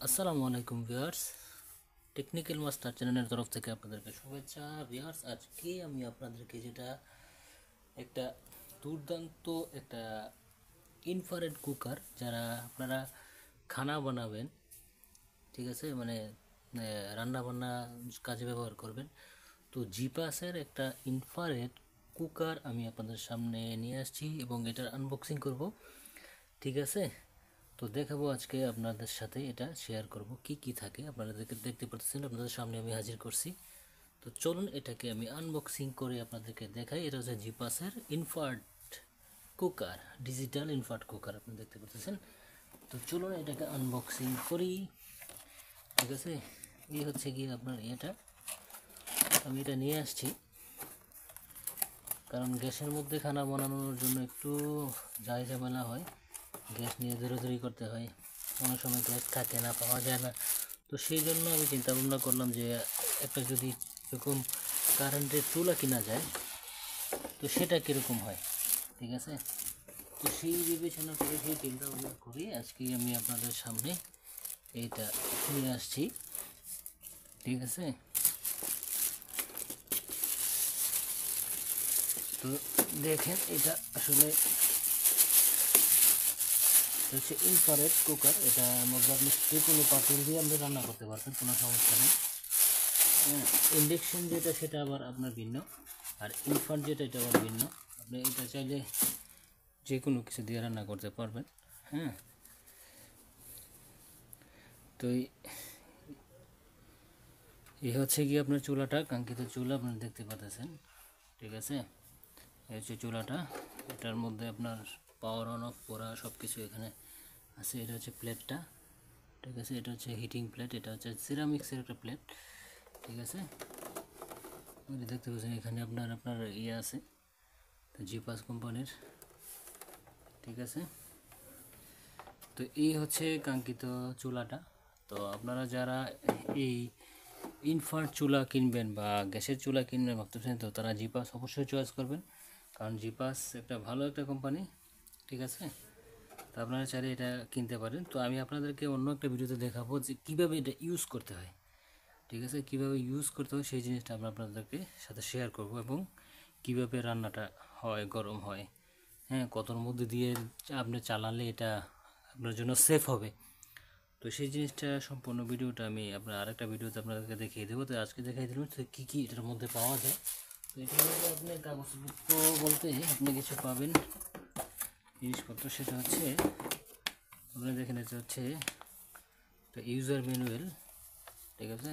আসসালামু আলাইকুম viewers, technical master চ্যানেলের তরফ থেকে আপনাদেরকে শুভেচ্ছা। ভিউয়ার্স, আজকে আমি আপনাদেরকে যেটা একটা দুর্দান্ত একটা ইনফ্রারেড কুকার, যারা আপনারা খানা বানাবেন, ঠিক আছে, মানে রান্না বান্না কাজে ব্যবহার করবেন, তো জিপাসের একটা ইনফ্রারেড কুকার আমি আপনাদের সামনে নিয়ে আসছি এবং এটার আনবক্সিং করব, ঠিক আছে। তো দেখাবো আজকে আপনাদের সাথে, এটা শেয়ার করব কি কি থাকে। আপনারা দেখতে পাচ্ছেন, আপনাদের সামনে আমি হাজির করছি। তো চলুন এটাকে আমি আনবক্সিং করে আপনাদেরকে দেখাই। এটা হচ্ছে জিপাসের infrared cooker, digital infrared cooker, আপনি দেখতে পাচ্ছেন। তো চলুন এটাকে আনবক্সিং করি, ঠিক আছে। এই হচ্ছে কি আপনার এটা, আমি এটা নিয়ে আসছি কারণ গ্যাসের মধ্যে খানা বানানোর জন্য একটু ঝামেলা হয়, গ্যাস নিয়ে দৌড়াদৌড়ি করতে হয়, অনেক সময় গ্যাস থাকে না, পাওয়া যায় না। তো সেই জন্য আমি চিন্তা ভাবনা করলাম যে একটা যদি এরকম কারেন্টের চুলা কিনা যায় তো সেটা কীরকম হয়, ঠিক আছে। তো সেই বিবেচনা করে সেই চিন্তা ভাবনা করি আজকে আমি আপনাদের সামনে এইটা নিয়ে আসছি, ঠিক আছে। তো দেখেন, এটা আসলে হচ্ছে ইনফ্রারেড কুকার। এটার মধ্যে আপনি যে কোনো পাতিল দিয়ে আপনি রান্না করতে পারবেন, কোনো সমস্যা নেই। ইন্ডাকশন যেটা সেটা আবার আপনার ভিন্ন, আর ইনফ্রারেড যেটা এটা আবার ভিন্ন। আপনি এটা চাইলে যে কোনো কিছু দিয়ে রান্না করতে পারবেন। হ্যাঁ, তো এই হচ্ছে কি আপনার চুলাটা, কাঙ্ক্ষিত চুলা আপনারা দেখতে পাচ্ছেন, ঠিক আছে। এই হচ্ছে চুলাটা, এটার মধ্যে আপনার পাওয়ার অন অফ করা সব কিছু এখানে আছে। এটা হচ্ছে প্লেটটা, ঠিক আছে। এটা হচ্ছে হিটিং প্লেট, এটা হচ্ছে সিরামিক্সের একটা প্লেট, ঠিক আছে। দেখতে পাচ্ছেন এখানে আপনার ইয়ে আছে, তো জিপাস কোম্পানির, ঠিক আছে। তো এই হচ্ছে কাঙ্ক্ষিত চুলাটা। তো আপনারা যারা এই ইনফ্রারেড চুলা কিনবেন বা গ্যাসের চুলা কিনবেন ভাবতেছেন, তো তারা জিপাস অবশ্যই চয়েস করবেন, কারণ জিপাস একটা ভালো একটা কোম্পানি, ঠিক আছে। তো আপনারা চাইলে এটা কিনতে পারেন। তো আমি আপনাদেরকে অন্য একটা ভিডিওতে দেখাবো যে কীভাবে এটা ইউজ করতে হয়, ঠিক আছে। কীভাবে ইউজ করতে হয় সেই জিনিসটা আমরা আপনাদেরকে সাথে শেয়ার করব, এবং কীভাবে রান্নাটা হয়, গরম হয়, হ্যাঁ, কতর মধ্যে দিয়ে আপনি চালালে এটা আপনার জন্য সেফ হবে। তো সেই জিনিসটা সম্পূর্ণ ভিডিওটা আমি আপনার আরেকটা ভিডিওতে আপনাদেরকে দেখিয়ে দেবো। তো আজকে দেখিয়ে দিলাম তো কী কী এটার মধ্যে পাওয়া যায়। তো এটার মধ্যে আপনি কাগজপত্র বলতে আপনি কিছু পাবেন জিনিসপত্র, সেটা হচ্ছে আপনি দেখেন, এটা হচ্ছে একটা ইউজার ম্যানুয়াল, ঠিক আছে।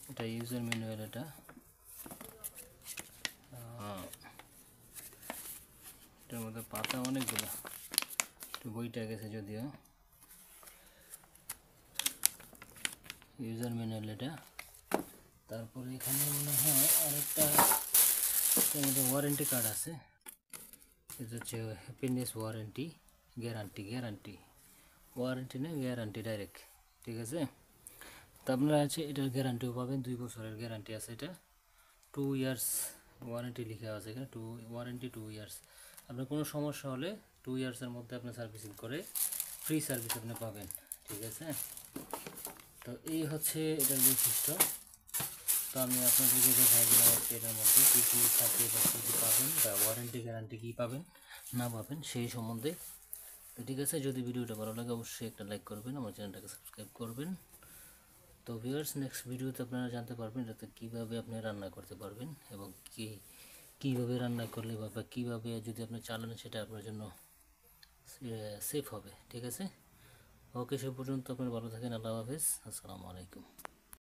এটা ইউজার ম্যানুয়াল, এটার মধ্যে পাতা অনেকগুলো, একটু বইটা গেছে যদিও। ইউজার ম্যানুয়াল এটা, তারপরে এখানে মনে হয় আরেকটা ওয়ারেন্টি কার্ড আছে। এটা হচ্ছে হ্যাপিনেস ওয়ারেন্টি, গ্যারান্টি ওয়ারেন্টি না গ্যারান্টি ডাইরেক্ট, ঠিক আছে। তো আপনারা আছে এটার গ্যারান্টিও পাবেন, 2 বছরের গ্যারান্টি আছে। এটা 2 ইয়ার্স ওয়ারেন্টি লেখা আছে এখানে, ওয়ারেন্টি 2 ইয়ার্স। আপনার কোনো সমস্যা হলে 2 ইয়ার্সের মধ্যে আপনি সার্ভিসিং করে ফ্রি সার্ভিস আপনি পাবেন, ঠিক আছে। তো এই হচ্ছে এটার বৈশিষ্ট্য। তো আমি আপনাদেরকে দেখাই দিলাম হচ্ছে এটার মধ্যে কী কী থাকে বা কী কী পাবেন, বা ওয়ারেন্টি গ্যারান্টি কী পাবেন না পাবেন সেই সম্বন্ধে। তো ঠিক আছে, যদি ভিডিওটা ভালো লাগে অবশ্যই একটা লাইক করবেন, আমার চ্যানেলটাকে সাবস্ক্রাইব করবেন। তো ভিউয়ার্স, নেক্সট ভিডিওতে আপনারা জানতে পারবেন এটাতে কীভাবে আপনি রান্না করতে পারবেন, এবং কীভাবে রান্না করলে বা কীভাবে যদি আপনি চালান সেটা আপনার জন্য সেফ হবে, ঠিক আছে। ওকে, সে পর্যন্ত আপনারা ভালো থাকেন। আল্লাহ হাফেজ, আসসালামু আলাইকুম।